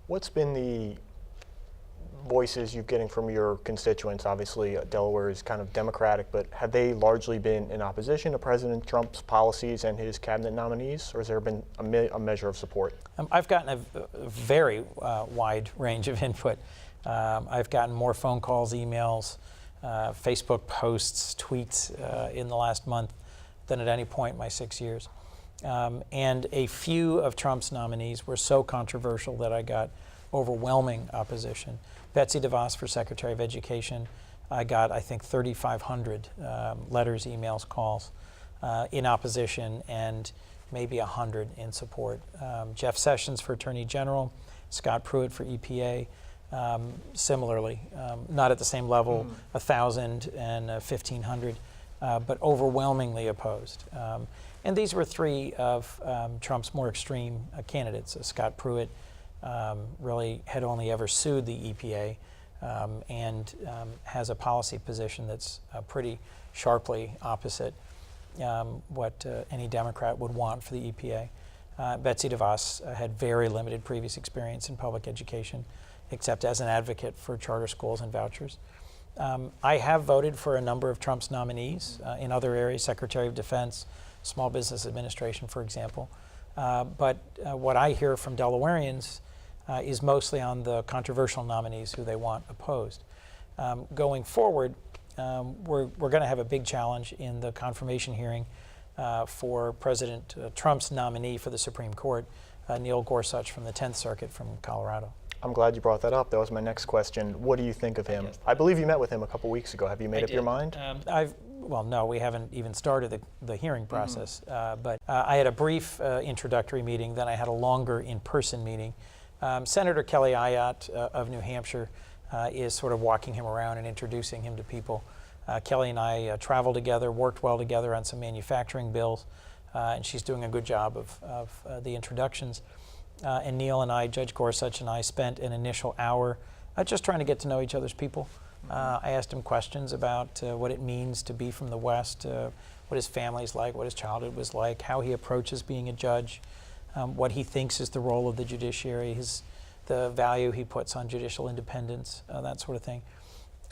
What's been the voices you're getting from your constituents? Obviously, Delaware is kind of Democratic, but have they largely been in opposition to President Trump's policies and his cabinet nominees, or has there been a measure of support? I've gotten a very wide range of input. I've gotten more phone calls, emails, Facebook posts, tweets in the last month than at any point in my 6 years. And a few of Trump's nominees were so controversial that I got overwhelming opposition. Betsy DeVos for Secretary of Education, I got, I think, 3,500 letters, emails, calls in opposition, and maybe 100 in support. Jeff Sessions for Attorney General, Scott Pruitt for EPA, similarly, not at the same level, 1,000 and 1,500, but overwhelmingly opposed. And these were three of Trump's more extreme candidates. Scott Pruitt really had only ever sued the EPA and has a policy position that's pretty sharply opposite what any Democrat would want for the EPA. Betsy DeVos had very limited previous experience in public education, except as an advocate for charter schools and vouchers. I have voted for a number of Trump's nominees in other areas, Secretary of Defense, Small Business Administration, for example. But what I hear from Delawareans is mostly on the controversial nominees who they want opposed. Going forward, we're going to have a big challenge in the confirmation hearing for President Trump's nominee for the Supreme Court, Neil Gorsuch from the 10th Circuit from Colorado. I'm glad you brought that up. That was my next question. What do you think of him? I believe you met with him a couple weeks ago. Have you made up your mind? Well, no, we haven't even started the hearing process. But I had a brief introductory meeting, then I had a longer in-person meeting. Senator Kelly Ayotte of New Hampshire is sort of walking him around and introducing him to people. Kelly and I traveled together, worked well together on some manufacturing bills, and she's doing a good job of the introductions. And Neil and I, Judge Gorsuch and I, spent an initial hour just trying to get to know each other's people. I asked him questions about what it means to be from the West, what his family's like, what his childhood was like, how he approaches being a judge, what he thinks is the role of the judiciary, the value he puts on judicial independence, that sort of thing.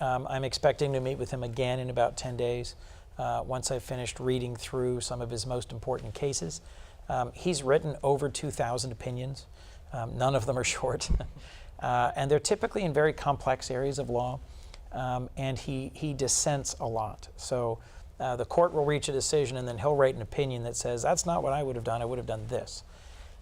I'm expecting to meet with him again in about 10 days once I've finished reading through some of his most important cases. He's written over 2,000 opinions. None of them are short. And they're typically in very complex areas of law. And he dissents a lot. So the court will reach a decision and then he'll write an opinion that says, that's not what I would have done, I would have done this.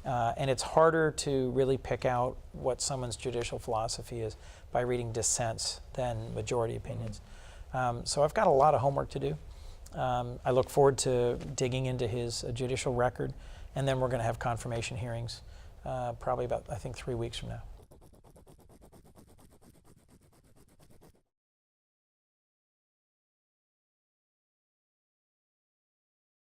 And it's harder to really pick out what someone's judicial philosophy is by reading dissents than majority opinions. So I've got a lot of homework to do. I look forward to digging into his judicial record, and then we're going to have confirmation hearings probably about, I think, 3 weeks from now.